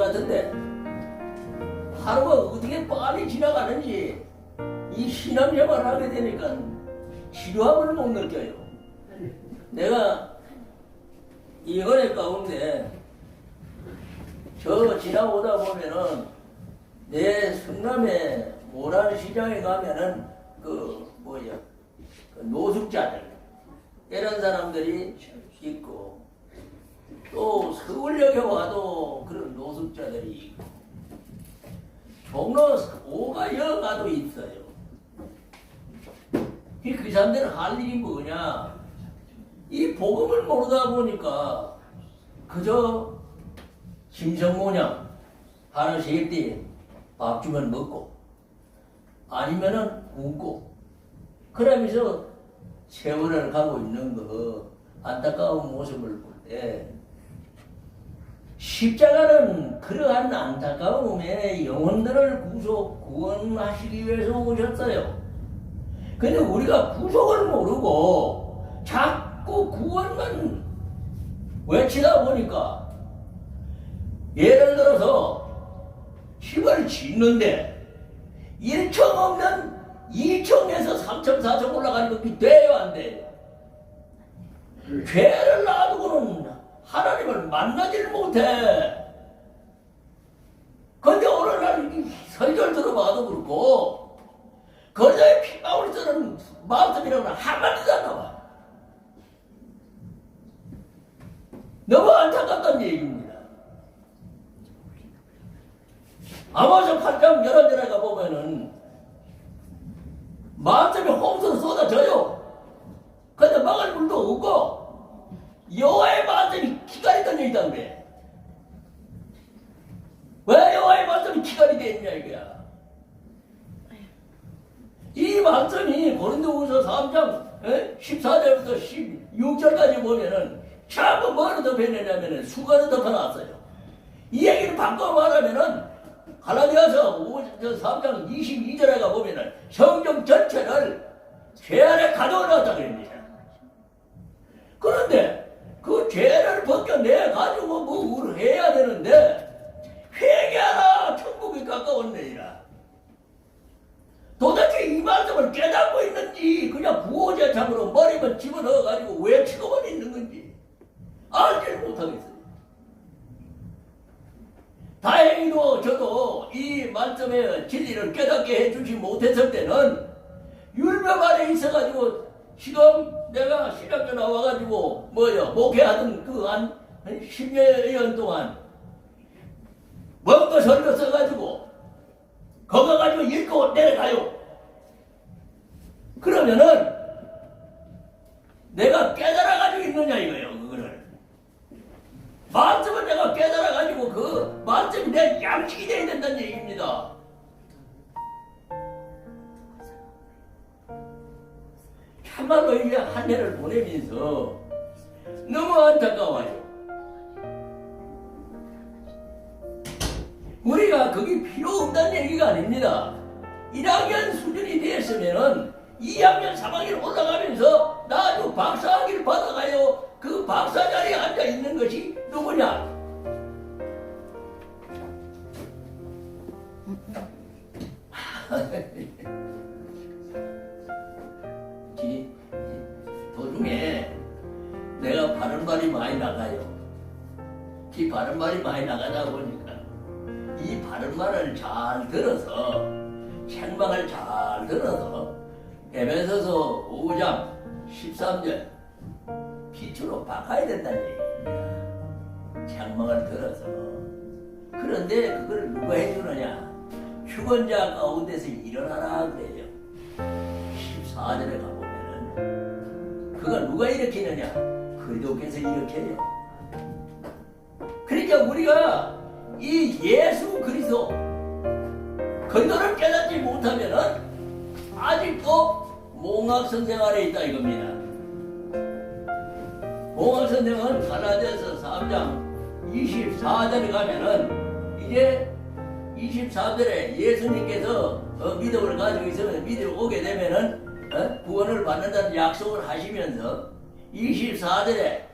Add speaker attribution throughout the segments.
Speaker 1: 같은데 하루가 어떻게 빨리 지나가는지 이 신앙생활을 하게 되니까 지루함을 못 느껴요. 내가 이 은혜 가운데 저 지나오다 보면은 내 성남의 모란시장에 가면은 그 노숙자들 이런 사람들이 있고 또 서울역에 와도 그런 노숙자들이 있고 종로 5가역 가도 있어요. 그 사람들은 할 일이 뭐냐? 이 복음을 모르다 보니까 그저 심성모냥 하루 세끼 밥 주면 먹고 아니면은 굶고 그러면서 세월을 가고 있는 그 안타까운 모습을 볼 때 십자가는 그러한 안타까움에 영혼들을 구원하시기 위해서 오셨어요. 근데 우리가 구속을 모르고 자꾸 구원만 외치다 보니까 예를 들어서 집을 짓는데 1층 없는 2층에서 3층, 4층 올라가는 것이 돼요, 안 돼요? 죄를 놔두고는 하나님을 만나질 못해. 근데 오늘날 설교를 들어봐도 그렇고 거저에 피방울 쓰는 말씀이라고는 한마디도 안 나와. 너무 안타깝다는 얘기입니다. 아모스 8장 11절에 보면은 말씀이 홍수로 쏟아져요. 근데 막을 물도 없고 여호와의 말씀이 기갈이 있다는데 왜 여호와의 말씀이 기갈이 되어 있냐 이거야. 이 말씀이 고린도후서 3장 14절부터 16절까지 보면은 전부 뭐로 덮여내냐면은 수가로 덮어놨어요. 이 얘기를 바꿔 말하면은 갈라디아서 3장 22절에 가보면은 성경 전체를 죄 안에 가둬놨다 그럽니다. 그런데 그 죄를 벗겨내 가지고 뭘 해야 되는데 회개하라 천국이 가까웠느니라. 도대체 이 말씀을 깨닫고 있는지 그냥 부호제창으로 머리만 집어넣어 가지고 외치고만 있는 건지 알지를 못하겠어요. 다행히도 저도 이 말씀의 진리를 깨닫게 해주지 못했을 때는 율법 안에 있어가지고 지금 내가 신학교 나와가지고 목회하던 그 한 10여 년 동안 뭔가 설교 써가지고 거기 가지고 읽고 내려가요. 그러면은 내가 깨달아가지고 있느냐 이거예요. 그거를 말씀을 내가 깨달아가지고 그 말씀이 내 양식이 돼야 된다는 얘기입니다. 참말로 이제 한 해를 보내면서 너무 안타까워요. 우리가 그게 필요 없다는 얘기가 아닙니다. 1학년 수준이 됐으면은 2학년, 3학년 올라가면서 나도 박사학위를 받아가요. 그 박사 자리에 앉아 있는 것이 누구냐? 도중에 내가 바른 말이 많이 나가요. 이 바른 말이 많이 나가다 보니까 이 바른 말을 잘 들어서 책망을 잘 들어서 에베소서 5장 13절 빛으로 바꿔야 된다는 얘기입니다. 책망을 들어서. 그런데 그걸 누가 해주느냐? 죽은 자 가운데서 일어나라 그래요. 14절에 가보면은 그가 누가 일으키느냐? 그리스도께서 일으켜요. 그러니까 우리가 이 예수 그리스도 그리스도를 깨닫지 못하면은 아직도 몽학선생 아래 있다 이겁니다. 몽학선생은 갈라디아서 3장 24절에 가면은 이제 24절에 예수님께서 믿음을 가지고 있으면 믿음을 오게 되면은 구원을 받는다는 약속을 하시면서 24절에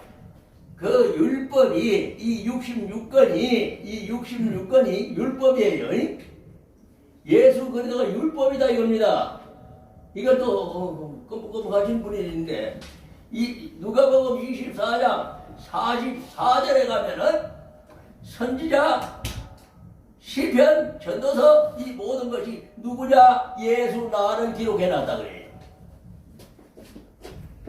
Speaker 1: 그 율법이 이 66권이 율법이에요. 예수 그리스도가 율법이다 이겁니다. 이것도 거북거북하신 분이 있는데 이 누가복음 24장 44절에 가면은 선지자 시편 전도서 이 모든 것이 누구냐 예수 나를 기록해놨다 그래요.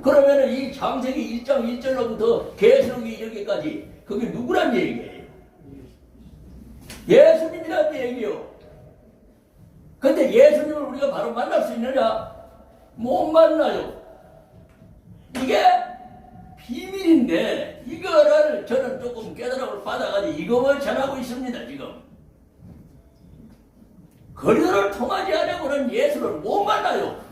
Speaker 1: 그러면은 이 창세기 1장 1절로부터 계시록이 여기까지 그게 누구란 얘기예요? 예수님이란 얘기요. 근데 예수님을 우리가 바로 만날 수 있느냐? 못 만나요. 이게 비밀인데 이거를 저는 조금 깨달음을 받아가지고 이것을 전하고 있습니다. 지금 그리스도를 통하지 않으면 예수를 못 만나요.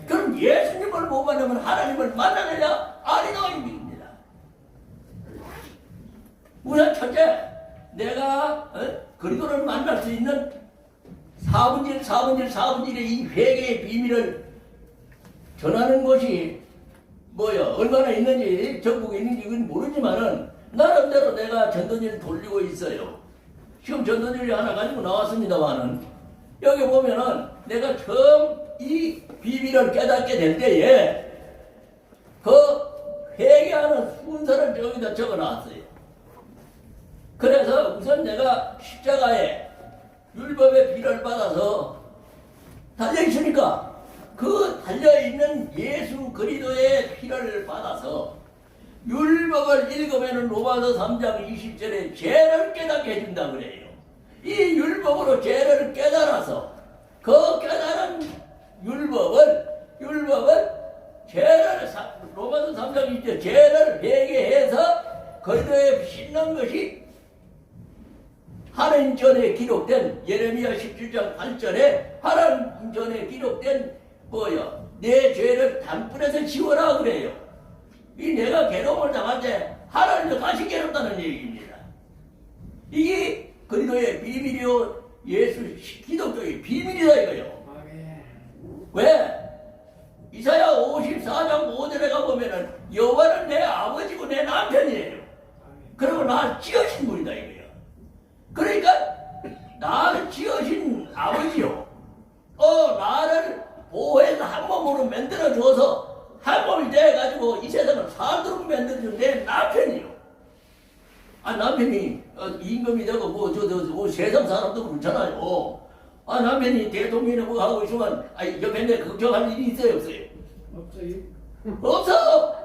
Speaker 1: 그럼 예수님을 못 만나면 하나님을 만나느냐? 아니다 이 얘기입니다. 우선 첫째 내가 그리스도를 만날 수 있는 4분의 이 회개의 비밀을 전하는 것이 얼마나 있는지 전국에 있는지 이건 모르지만은 나름대로 내가 전도지를 돌리고 있어요. 지금 전도지를 하나 가지고 나왔습니다만은 여기 보면은 내가 처음 이 비밀을 깨닫게 될 때에 그 회개하는 순서를 저기다 적어 놨어요. 그래서 우선 내가 십자가에 율법의 피를 받아서 달려있으니까 그 달려있는 예수 그리스도의 피를 받아서 율법을 읽으면 로마서 3장 20절에 죄를 깨닫게 해준다 그래요. 이 율법으로 죄를 깨달아서 그 깨달은 율법을 죄를 로마서 3장 20절 죄를 회개해서 그리스도에 씻는 것이 하나님 전에 기록된 예레미야 17장 8절에 하나님 전에 기록된 내 죄를 단번에서 지워라 그래요. 이 내가 괴로움을 당할 때 하나님도 같이 괴롭다는 얘기입니다. 이게 그리스도의 비밀이요 예수 기독교의 비밀이다 이거요. 왜? 이사야 54장 5절에 가보면은 여호와는 내 아버지고 내 남편이에요. 그리고 나 지으신 분이다 이거요. 그러니까 나를 지으신 아버지요. 나를 보호해서 한 몸으로 만들어줘서 한 몸이 돼가지고 이 세상을 살도록 만들어준 내 남편이요. 남편이 임금이 되고 세상 사람도 그렇잖아요. 남편이 대통령이 하고 있으면 옆에 내 걱정할 일이 있어요 없어요?
Speaker 2: 없어요.
Speaker 1: 없어.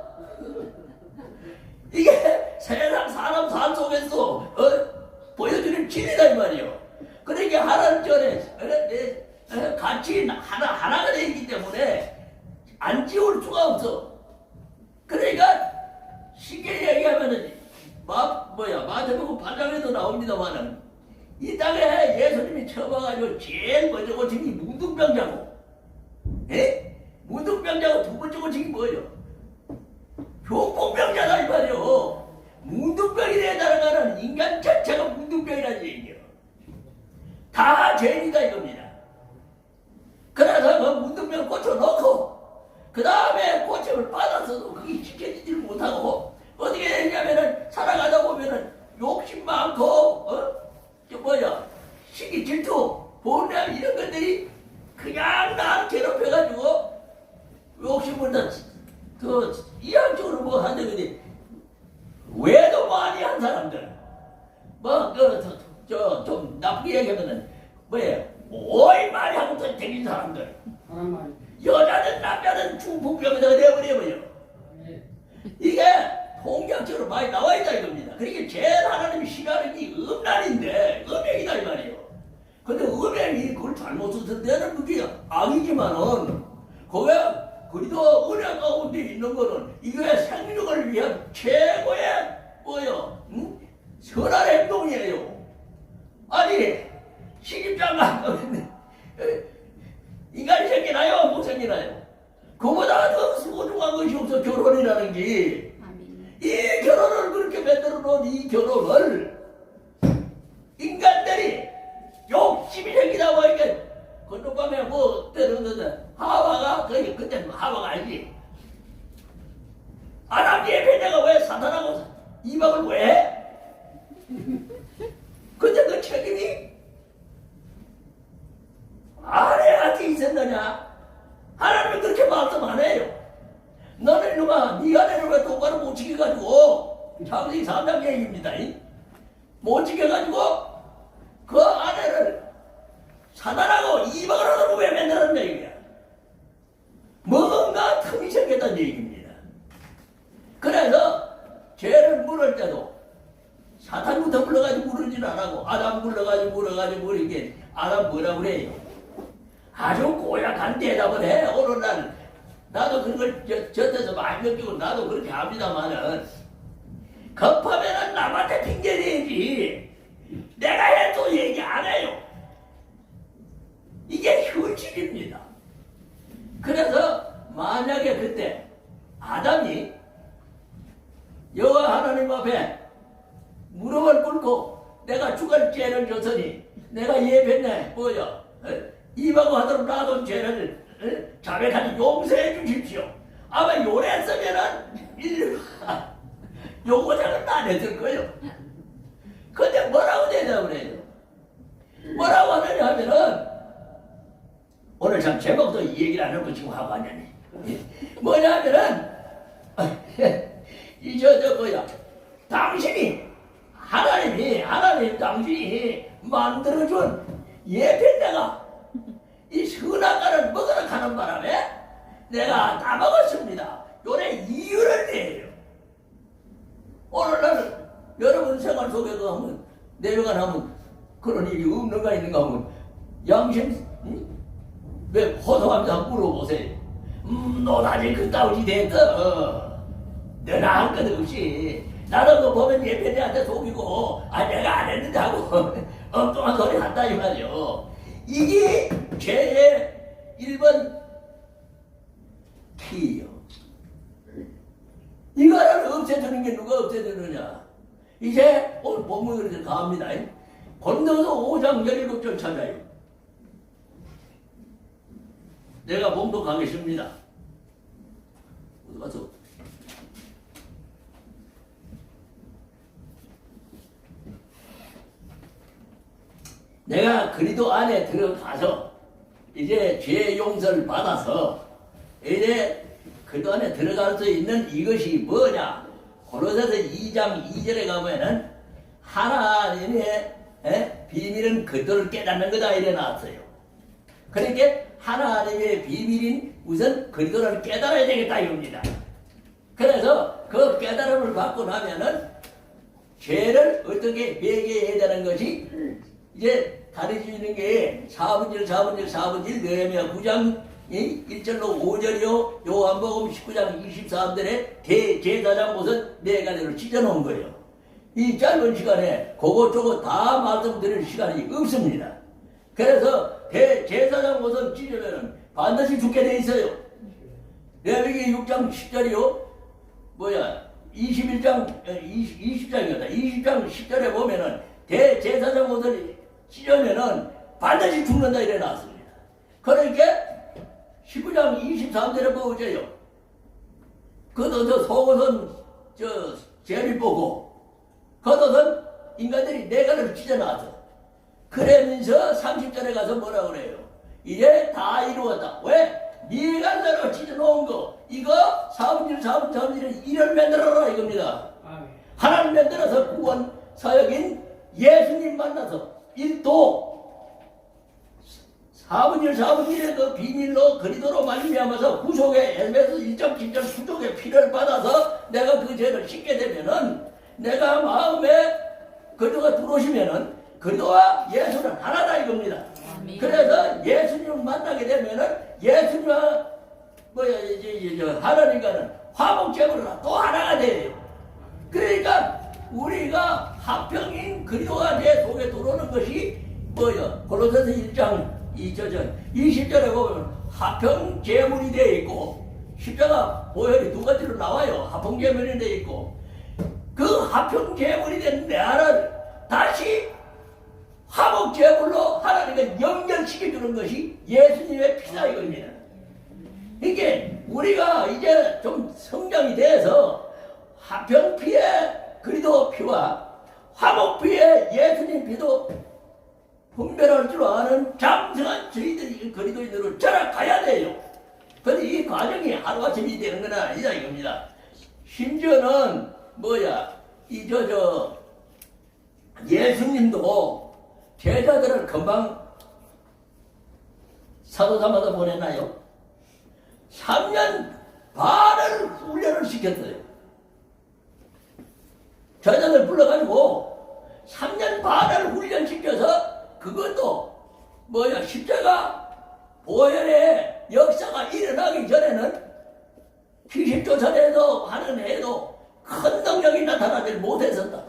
Speaker 1: 이게 세상 사람 삶 속에서 보여주는 진리다 이 말이요. 그러니까 하나님 전에 같이 하나가 되기 때문에 안 지울 수가 없어. 그러니까 쉽게 얘기하면은 마태복음 8장에도 나옵니다만은 이 땅에 예수님이 처음 와가지고 제일 먼저 고친 게 문둥병자고, 문둥병자고 두 번째 고친 게 뭐예요? 교통병자다 이 말이요. 문둥병이 따라가는 인간 자체가 문둥병이라는 얘기예요. 다 죄인이다 이겁니다. 그래서 그 문둥병 고쳐놓고 그 다음에 고침을 받았어도 그게 지켜지질 못하고 어떻게 되냐면은 살아가다 보면은 욕심 많고 시기 질투 본능 이런 것들이 그냥 나를 괴롭혀가지고 욕심을 다 이양적으로 뭐 한다더니 외도 많이 한 사람들 좀 나쁘게 얘기하면은 오이 많이 하고 다니는 사람들 여자든 남자든 중풍병에다가 내버려버려. 이게 통계학적으로 많이 나와 있다 이겁니다. 그러니까 제일 하나님이 싫어하는 게 음란인데 음행이다 이 말이에요. 근데 음행이 그걸 잘못 썼을 때는 그게 악이지만은 그게 그래도 은혜 가운데 있는 거는 이게 생명을 위한 최고의 선한 행동이에요. 아니 시집장가 인간이 생기나요? 못 생기나요? 그보다 더 소중한 것이 없어 결혼이라는 게. 이 결혼을 그렇게 만들어 놓은 이 결혼을 인간들이 욕심이 생기다 보니까 건너밤에 때렸는데 하와가 그때 하와가 알지? 아담 예배자가 왜 사탄하고 이 왜? 근데 그 책임이 아내한테 있었느냐? 하나님은 그렇게 말씀 안 해요. 너는 이놈아, 네 아내를 왜 똑바로 못 지켜가지고, 창세기 3장 얘기입니다. 못 지켜가지고 그 아내를 사단하고 이방을 하도록 왜 만들었냐 얘기야. 뭔가 틈이 생겼다는 얘기입니다. 그래서 죄를 물을 때도 사탄부터 불러가지고 물으진 않고 아담 물어가지고 이게 아담 뭐라 그래요? 아주 고약한 대답을 해. 오늘날 나도 그런 걸 젖어서 많이 느끼고 나도 그렇게 합니다만은 급하면은 남한테 핑계 대지 내가 해도 얘기 안 해요. 이게 현실입니다. 그래서 만약에 그때 아담이 여호와 하나님 앞에 무릎을 꿇고 내가 죽을 죄를 줬으니 내가 예배네 뭐야 이방고 하도록 나도 죄를 자백하니 용서해 주십시오. 아마 요랬으면은 요거장은 안 했을 거예요. 근데 뭐라고 대답을 해요? 뭐라고 하느냐 하면은 오늘 참 제목도 이 얘기를 안 하고 지금 하고 하냐니 뭐냐 하면은 뭐야 당신이 하나님 당신이 만들어준 예배내가 이 선악과를 먹으러 가는 바람에 내가 다 먹었습니다. 요래 이유를 내요. 오늘날 여러분 생활 속에도 하면 내려가면 그런 일이 없는가 있는가 하면 양심 왜 호소하면서 한번 물어보세요. 노다지 그따위지 됐어. 너나 할 것 없이 나도 그 보면 예배대한테 속이고 내가 안 했는데 하고 엉뚱한 소리 한다 이 말이요. 이게 죄의 1번 키요. 이거를 없애주는 게 누가 없애주느냐. 이제 오늘 본문으로 가합니다. 고린도서 5장 17절 찾아요. 내가 봉독하겠습니다. 어디 가서 내가 그리스도 안에 들어가서 이제 죄 용서를 받아서 이제 그리스도 안에 들어갈 수 있는 이것이 뭐냐? 고린도서 2장 2절에 가면은 하나님의 비밀은 그들을 깨닫는 거다 이래 나왔어요. 그러니까 하나님의 비밀인 우선 그리스도를 깨달아야 되겠다 이겁니다. 그래서 그 깨달음을 받고 나면은 죄를 어떻게 회개해야 되는 것이 이제 가르치는 게 4분절 느헤미야 9장 1절로 5절이요 요한복음 19장 23절에 대제사장 모습 네 가지로 찢어놓은 거예요. 이 짧은 시간에 그것저것 다 말씀드릴 시간이 없습니다. 그래서 대제사장 모습 찢으면 반드시 죽게 돼 있어요. 레위기 6장 10절이요 20장이었다 20장 10절에 보면은 대제사장 모습 찢으면은 반드시 죽는다 이래 나왔습니다. 그러니까 19장 23절에 보세요. 겉옷은 속옷은 죄를 보고 겉옷은 인간들이 내가를 찢어놨어. 그러면서 30절에 가서 뭐라 그래요? 이제 다 이루었다. 왜? 네가 너로 찢어놓은 거 이거 4분절 이를 만들어라 이겁니다. 하나님 만들어서 구원 사역인 예수님 만나서 일도 4분절의 그 비밀로 그리스도로 말미암아서 구속의 에베소 1장 7절 구속의 피를 받아서 내가 그 죄를 씻게 되면은 내가 마음에 그리스도가 들어오시면은 그리스도와 예수는 하나다 이겁니다. 그래서 예수님을 만나게 되면은 예수님과 하나님과는 화목제물로 또 하나가 돼요. 그러니까 우리가 화평인 그리스도가 내 속에 들어오는 것이 골로새서 1장 20절에 보면 화평제물이 되어 있고 십자가 보혈이 두 가지로 나와요. 화평제물이 되어 있고 그 화평제물이 된 나를 다시 화목제물로 하나님과 연결시켜주는 것이 예수님의 피다 이겁니다. 이게 우리가 이제 좀 성장이 돼서 화평피에 그리도 피와 화목피에 예수님 피도 분별할 줄 아는 장성한 저희들이 그리스도인으로 자라가야 돼요. 근데 이 과정이 하루아침이 되는 건 아니다 이겁니다. 심지어는 예수님도 제자들을 금방 사도사마다 보냈나요? 3년 반을 훈련을 시켰어요. 제자들 불러가지고 3년 반을 훈련시켜서 그것도 십자가 보혈의 역사가 일어나기 전에는 피식조선에도 하는 해도 큰 능력이 나타나질 못했었다.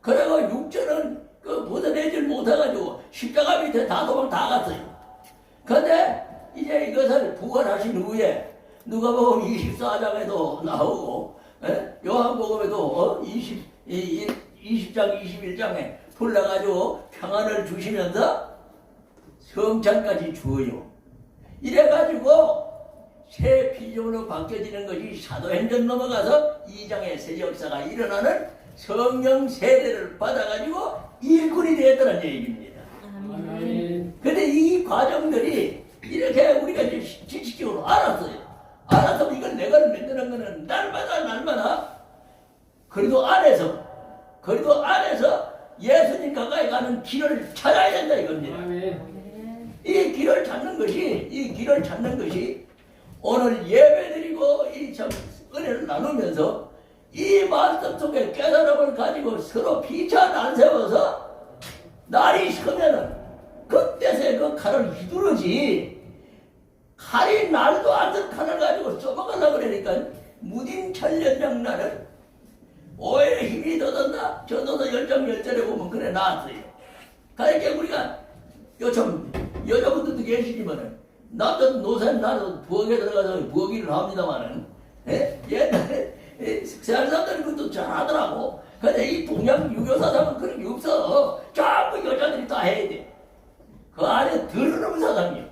Speaker 1: 그리고 육체는 벗어내질 못해가지고 십자가 밑에 다 도망 다 갔어요. 근데 이제 이것을 부활하신 후에 누가복음 24장에도 나오고 요한복음에도 20장 21장에 불러가지고 평안을 주시면서 성찬까지 주어요. 이래가지고 새 피조물로 바뀌어지는 것이 사도행전 넘어가서 2장의 새 역사가 일어나는 성령 세례를 받아가지고 일꾼이 되었다는 얘기입니다. 근데 이 과정들이 이렇게 우리가 지식적으로 알았어요. 알았으면 이걸 내가 만드는 거는 날마다 그래도 안에서 예수님 가까이 가는 길을 찾아야 된다 이겁니다. 이 길을 찾는 것이 오늘 예배드리고 이 참 은혜를 나누면서 이 말씀 속에 깨달음을 가지고 서로 피차 안 세워서 날이 서면은 그때서야 그 칼을 휘두르지 칼이 날도 않던 칼을 가지고 써먹으려고 그러니까 무딘천년장 날은 오히려 힘이 더 든다. 저도 열정열절에 보면 그래 나왔어요. 그러니까 우리가 요즘 여자분들도 계시지만은 나도 노산 나도 부엌에 들어가서 부엌 일을 합니다만은 옛날에 세상 사람들이 그것도 잘하더라고. 근데 이 동양 유교사상은 그런 게 없어. 전부 여자들이 다 해야 돼. 그 안에 더러운 사상이야.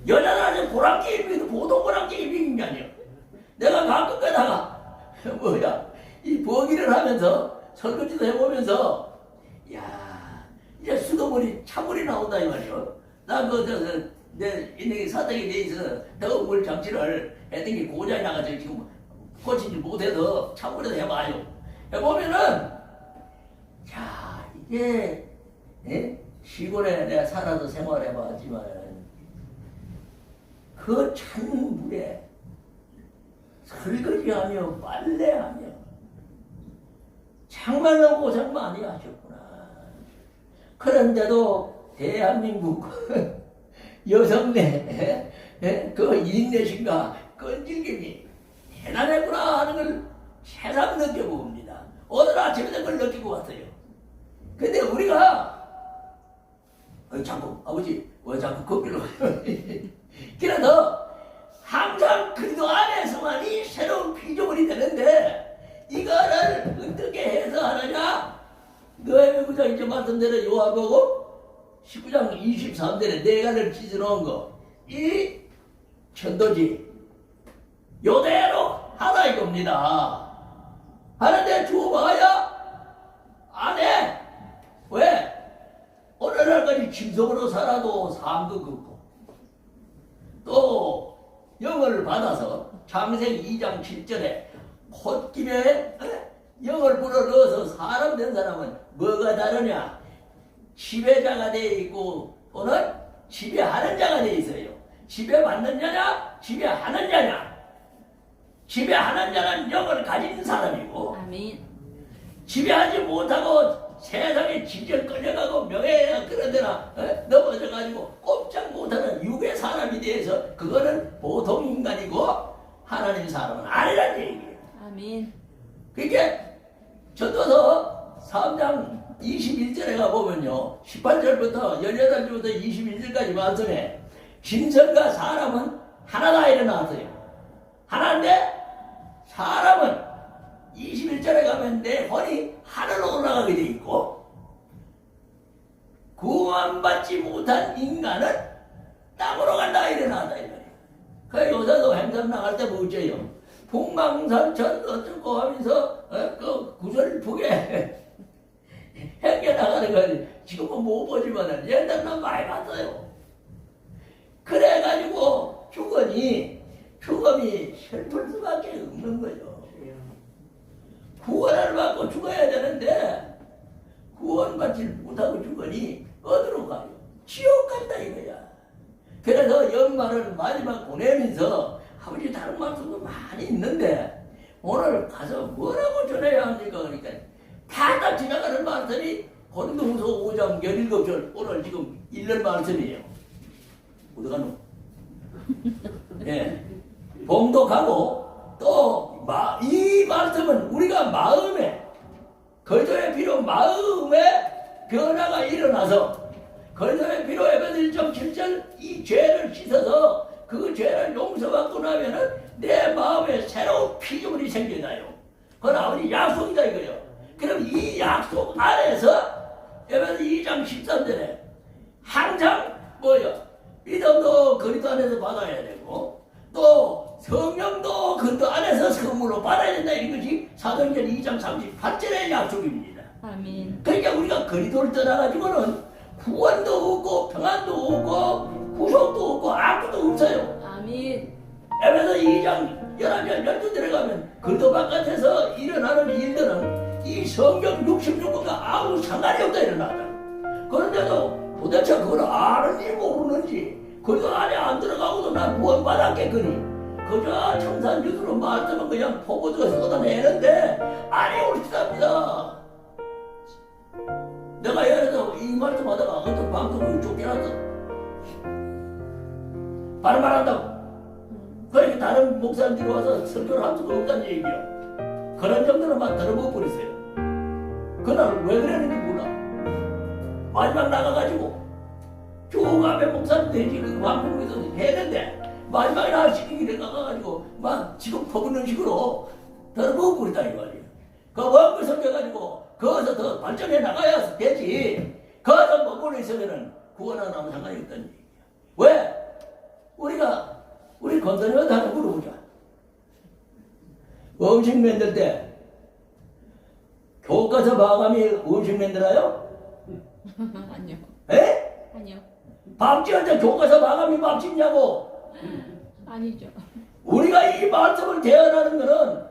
Speaker 1: 여자들한테 고랑기 입기도 보통 고랑기 입는 게 아니야. 내가 가끔 가다가 이 부엌 일을 하면서 설거지도 해보면서 야 이제 수돗물이 찬물이 나온다 이 말이요. 나 내 인생이 사정이 돼 있어 더운 물 장치를 했던 게 고장이 나가지고 지금 고치지 못해서 찬물에도 해봐요. 해보면은 야 이게 시골에 내가 살아서 생활해봤지만 그 찬물에 설거지하며 빨래하며 정말로 고생 많이 하셨구나. 그런데도 대한민국 여성네 그 인내심과 끈질김이 대단했구나 하는 걸 새삼 느껴봅니다. 오늘 아침에 그걸 느끼고 왔어요. 근데 우리가 자꾸 아버지 왜 자꾸 거기로 가요? 그래서 항상 그리도 안에서만이 새로운 피조물이 되는데 이거를 어떻게 해서 하느냐? 너의 구장 이제 말씀대로 요한복음 19장 23절에 내간을 찢어놓은 거 이 천도지 요대로 하라 이겁니다. 하는데 주어봐야 안 해. 왜? 오늘날까지 짐승으로 살아도 삶도 긋고 또 영을 받아서 창세기 2장 7절에 콧김에 영을 불어넣어서 사람 된 사람은 뭐가 다르냐? 지배자가 되어 있고 또는 지배하는 자가 되어 있어요. 지배받는 자냐? 지배하는 자냐? 지배하는 자는 영을 가진 사람이고
Speaker 2: 아멘.
Speaker 1: 지배하지 못하고 세상에 질질 끌려가고 명예나 그런 데나 넘어져가지고 꼼짝 못하는 육의 사람이 대해서 그거는 보통 인간이고 하나님 사람은 아니라는 얘기예요.
Speaker 2: 아멘.
Speaker 1: 그러니까 전도서 3장 21절에 가보면요 18절부터 18절부터 21절까지 말씀에 짐승과 사람은 하나다 일어났어요. 하나인데 사람은 21절에 가면 내魂이 하늘로 올라가게 돼 있고 구원받지 못한 인간은 땅으로 간다 일어나다 이 말이에요. 그 요새도 행성 나갈 때 뭐 어째요? 풍망산천 어쩌고 하면서 그 구절북에 행겨나가는 거 지금은 못 보지만은 옛날에 많이 봤어요. 그래가지고 죽음이 슬플 수밖에 없는 거죠. 구원을 받고 죽어야 되는데 구원받지 못하고 죽으니 어디로 가요? 지옥 간다 이거야. 그래서 연말을 마지막 보내면서 아버지 다른 말씀도 많이 있는데 오늘 가서 뭐라고 전해야 합니까? 그러니까 다 지나가는 말씀이 고린도후서 5장 17절 오늘 지금 1년 말씀이에요. 어디 가노? 예. 봉독하고 또 이 말씀은 우리가 마음에 거저의 피로 마음에 변화가 일어나서 거저의 피로 에베소 1.7절 이 죄를 씻어서 그 죄를 용서받고 나면은 내 마음에 새로운 피조물이 생겨나요. 그건 아버지 약속이다 이거예요. 그럼 이 약속 안에서 에베소 2장 13절에 항상 믿음도 그리스도 안에서 받아야 되고 또 성령도 그리스도 안에서 선물로 받아야 된다. 이것이 사도행전 2장 38절의 약속입니다.
Speaker 2: 아멘.
Speaker 1: 그러니까 우리가 그리스도를 떠나가지고는 구원도 없고 평안도 없고 구속도 없고 아무것도 없어요.
Speaker 2: 아멘.
Speaker 1: 에베소 2장 11절 12절에 가면 그리스도 바깥에서 일어나는 일들은 이 성경 66권과 아무 상관이 없다 일어나다. 그런데도 도대체 그걸 아는지 모르는지 그리스도 안에 안 들어가고도 난 구원받았겠거니 그저 청산유수로 말씀은 그냥 포고들어 쏟아내는데 아니 옳습니다. 내가 예를 들어 이 말씀 하다가 어떤 방송을 쫓겨났어. 반말한다고. 그러니까 다른 목사님들이 와서 설교를 할 수가 없다는 얘기요. 그런 정도로만 들어보고 버렸어요. 그날 왜 그랬는지 몰라. 마지막 나가가지고 조감의 목사님 되지 그 방송에서 했는데 마지막에 나 시키기를 나가가지고 막 지금 퍼붓는 식으로 들어보고 버렸다 이 말이에요. 그 원글 섬겨가지고 거기서 더 발전해 나가야 되지. 거기서 머물러 있으면은 구원하는 아무 상관이 없다는 얘기야. 왜? 우리 건설님한테 하나 물어보자. 음식 만들 때 교과서 마감이 음식 만들어요?
Speaker 2: 아니요.
Speaker 1: 에?
Speaker 2: 아니요.
Speaker 1: 밥 지을 때 교과서 마감이 밥 짓냐고.
Speaker 2: 아니죠.
Speaker 1: 우리가 이 말씀을 대언하는 거는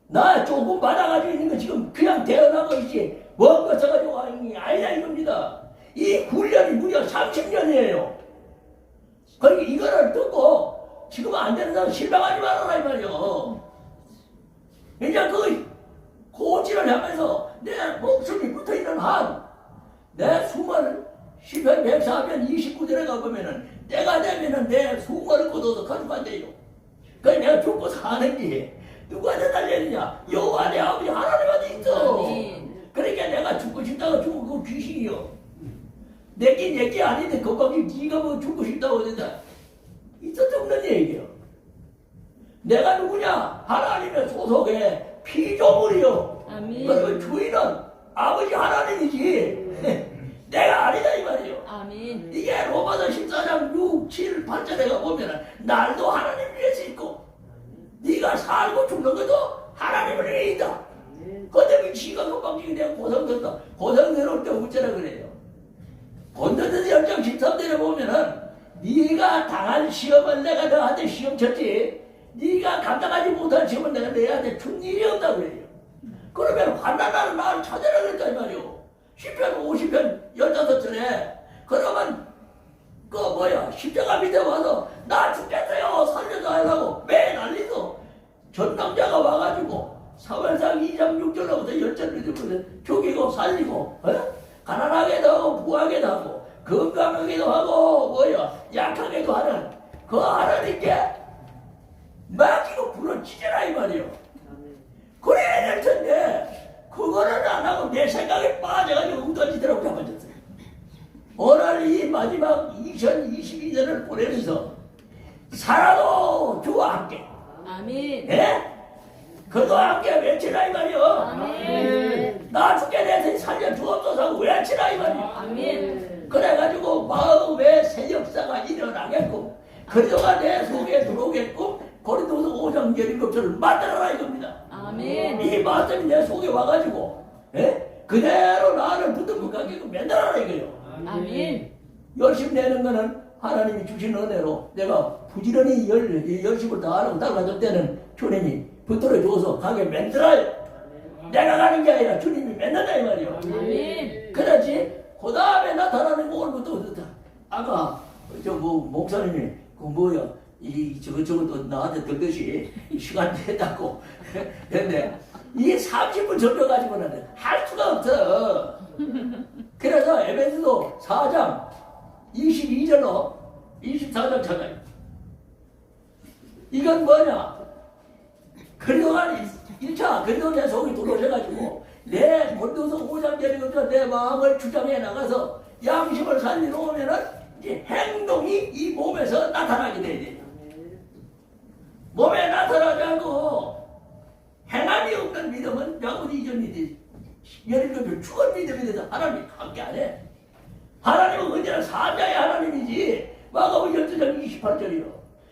Speaker 1: 나 조금 받아가지고 있는 거 지금 그냥 대언하고 있지 뭔가 써가지고 아니라 이겁니다. 이 훈련이 무려 30년이에요. 그러니까 이거를 듣고 지금 안 되는 사람 실망하지 말아라 이 말이요. 이제 그 고지를 하면서 내 목숨이 붙어있는 한 내 숨을 시편 104편 29절에 가보면은 때가 되면은 내 숨을 거둬서 가져간대요. 그러니까 내가 죽고 사는 게 누구한테 달려있느냐? 여호와 내 아버지 하나님한테 있어.
Speaker 2: 아멘.
Speaker 1: 그러니까 내가 죽고 싶다고 죽고 그 귀신이요. 내게 아닌데 거기 네가 뭐 죽고 싶다고 된다. 있을 수 없는 얘기요. 내가 누구냐? 하나님의 소속의 피조물이요.
Speaker 2: 아멘.
Speaker 1: 그리고 주인은 아버지 하나님이지. 내가 아니다 이 말이요.
Speaker 2: 아멘.
Speaker 1: 이게 로마서 14장 6, 7, 8절에 보면은 날도 하나님 위에서 있고 네가 살고 죽는 것도 하나님을 위해 있다. 그때 지가 금방지게 내가 고성스럽다. 고성스러울 때 어쩌라 그래요. 본전에서 10장 13절에 보면은 네가 당한 시험은 내가 너한테 시험 쳤지 네가 감당하지 못한 시험은 내가 너한테 준 일이 없다 그래요. 그러면 환난하는 나를 찾아라 그랬다 이 말이요. 10편 50편 15절에 그러면 십자가 밑에 와서 나 죽겠어요 살려줘 하려고 매 난리도 전당자가 와가지고 사월상 2장 6절로부터 10절부터 죽이고 살리고 가난하게도 하고 부하게도 하고 건강하게도 하고 약하게도 하는 그 하나님께 맡기고 부러지잖아 이 말이요. 그래야 될 텐데 그거를 안 하고 내 생각에 빠져가지고 웅덩이대로 잡아졌어요. 오늘 이 마지막 2022년을 보내면서 살아도 주와 함께
Speaker 2: 아멘.
Speaker 1: 예? 그도와 함께 외치라 이 말이요.
Speaker 2: 아멘.
Speaker 1: 나 죽게 내서 살려주옵소서 하고 외치라 이 말이요.
Speaker 2: 아멘.
Speaker 1: 그래가지고 마음의 새 역사가 일어나겠고 그리도가 내 속에 들어오겠고 고린도서 5장 17절을 만들어라 이겁니다.
Speaker 2: 아멘.
Speaker 1: 이 말씀이 내 속에 와가지고 그대로 나를 붙들고 가게끔 만들어라 이거예요.
Speaker 2: 아멘.
Speaker 1: 열심 내는 거는 하나님이 주신 은혜로 내가 부지런히 열심을 다하고 따라갈 때는 주님이 붙들어줘서 가게 만들어요. 내가 가는 게 아니라 주님이 만든다 이 말이에요.
Speaker 2: 아멘.
Speaker 1: 그렇지. 그 다음에 나타나는 거 오늘부터 아까 목사님이 저것도 나한테 들듯이 시간 됐다고 근데 이 30분 접혀가지고는 할 수가 없어. 그래서 에베소서 4장 22절로 24장 찾아요. 이건 뭐냐? 그동안 1차 그리고 내 속이 들어오셔가지고 내 본도서 5장 내리고서 내 마음을 주장해 나가서 양심을 살려놓으면은 이제 행동이 이 몸에서 나타나게 돼야 돼요. 몸에 나타나지 않고 행함이 없는 믿음은 야고보 2장 예를 들면 죽은 믿음에 대해서 하나님이 함께 안 해. 하나님은 언제나 산자의 하나님이지. 마가복음 12장 28절이요.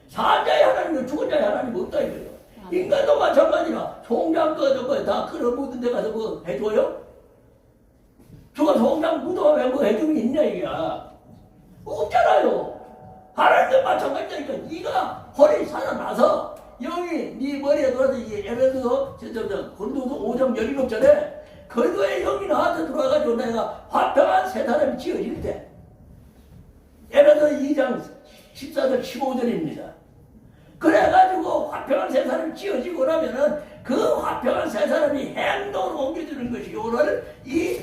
Speaker 1: 산자의 하나님은 죽은 자의 하나님은 없다 이거예요. 인간도 마찬가지라. 송장 다 끌어묻은 데 가서 뭐 해줘요? 저거 송장 묻어가면 뭐 해주면 있냐 이게야. 없잖아요. 하나님도 마찬가지니까 네가 허리 살아나서 영이 네 머리에 들어와서 이게 에베소서 고린도서 5장 17절에 그리스도의 영이 나한테 들어와가지고 내가 화평한 새 사람이 지어질 때 에베소서 2장 14절 15절입니다. 그래가지고 화평한 새 사람이 지어지고 나면은 그 화평한 새 사람이 행동으로 옮겨지는 것이 오늘 이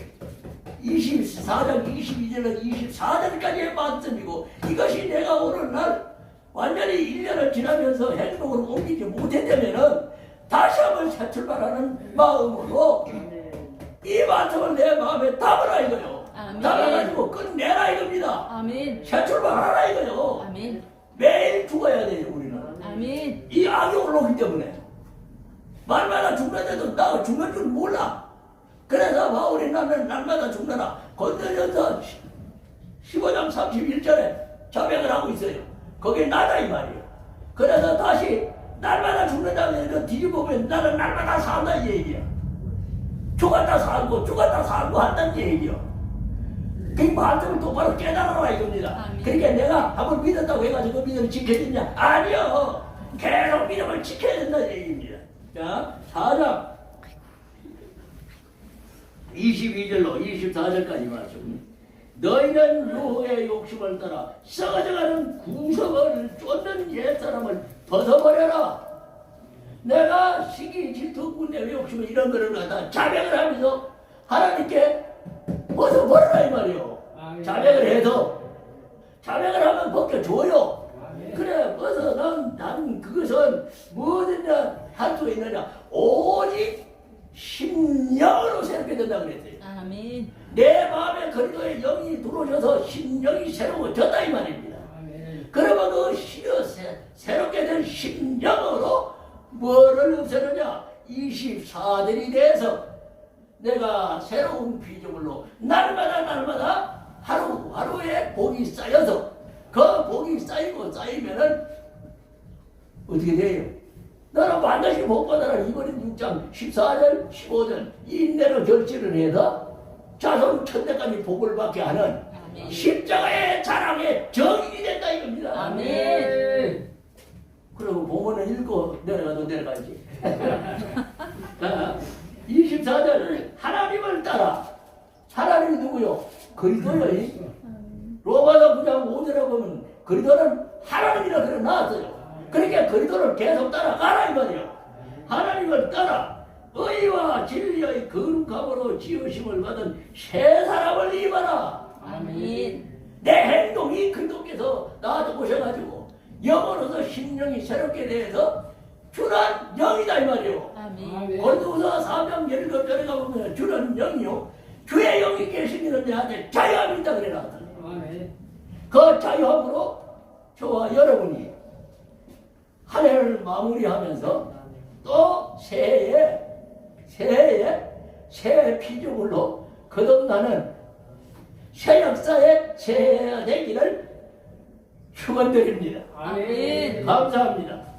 Speaker 1: 24장 22절에서 24절까지의 말씀이고 이것이 내가 오늘날 완전히 1년을 지나면서 행동으로 옮기지 못했다면은 다시 한번 새 출발하는 마음으로 이 말씀을 내 마음에 담으라 이거요. 담아가지고 끝내라 이겁니다.
Speaker 2: 아멘.
Speaker 1: 새 출발하라 이거요.
Speaker 2: 아멘.
Speaker 1: 매일 죽어야 돼요 우리는.
Speaker 2: 아멘.
Speaker 1: 이 악이 올라오기 때문에 말마다 죽는데도 나 죽는 줄 몰라. 그래서 바울이 나는 날마다 죽느라 고린도전서 15장 31절에 자백을 하고 있어요. 거기에 나다 이 말이에요. 그래서 다시 날마다 죽는다고 해서 뒤집어보면 나는 날마다 산다 이 얘기야. 죽었다 살고 한다는 얘기요. 그 말씀을 똑바로 깨달아라 이겁니다.
Speaker 2: 아멘.
Speaker 1: 그러니까 내가 한번 믿었다고 해가지고 그 믿음을 지켜지냐? 아니요. 계속 믿음을 지켜야 된다는 얘기입니다. 자, 4장 22절로 24절까지 말씀. 너희는 유혹의 욕심을 따라 썩어져가는 구석을 쫓는 옛사람을 벗어버려라. 내가 시기, 질투, 군대, 욕심 이런 거를 갖다 자백을 하면서 하나님께 벗어버려라 이 말이요. 자백을 해서 자백을 하면 벗겨줘요. 그래 벗어 난 그것은 뭐든지 할 수 있느냐 오직 심령으로 새롭게 된다고 그랬어요.
Speaker 2: 아멘.
Speaker 1: 내 마음에 그리스도의 영이 들어오셔서 심령이 새로워졌다 이 말입니다. 그러면 그 새롭게 된 심령으로 뭐를 없애느냐 24들이 돼서 내가 새로운 피조물로 날마다 하루하루에 복이 쌓여서 그 복이 쌓이면은 어떻게 돼요? 너는 반드시 복 받아라. 이번엔 6장 14절 15절 인내로 결실을 해서 자손 천대까지 복을 받게 하는
Speaker 2: 아멘.
Speaker 1: 십자가의 자랑의 정인이 된다 이겁니다.
Speaker 2: 아멘.
Speaker 1: 그리고 본문을 읽고 내려가도 내려가지. 24절을 하나님을 따라. 하나님이 누구요? 그리스도요. 로마서 9장 5절에 보면 그리스도는 하나님이라 그래 나왔어요. 그러니까 그리스도를 계속 따라가라 이 말이에요. 하나님을 따라 의와 진리의 거룩함으로 지으심을 받은 새 사람을 입어라.
Speaker 2: 아멘.
Speaker 1: 내 행동이 그리스도께서 나한테 오셔가지고 영으로서 심령이 새롭게 돼서 주는 영이다 이 말이에요.
Speaker 2: 아멘.
Speaker 1: 고린도서 4장 17절에 가보면 주는 영이요 주의 영이 계시면 내한테 자유함이 있다 그래 나왔다. 그 자유함으로 저와 여러분이 한 해를 마무리하면서 또 새해에 새 피조물로 거듭나는 새 역사의 새해가 되기를 축원드립니다.
Speaker 2: 아멘.
Speaker 1: 감사합니다.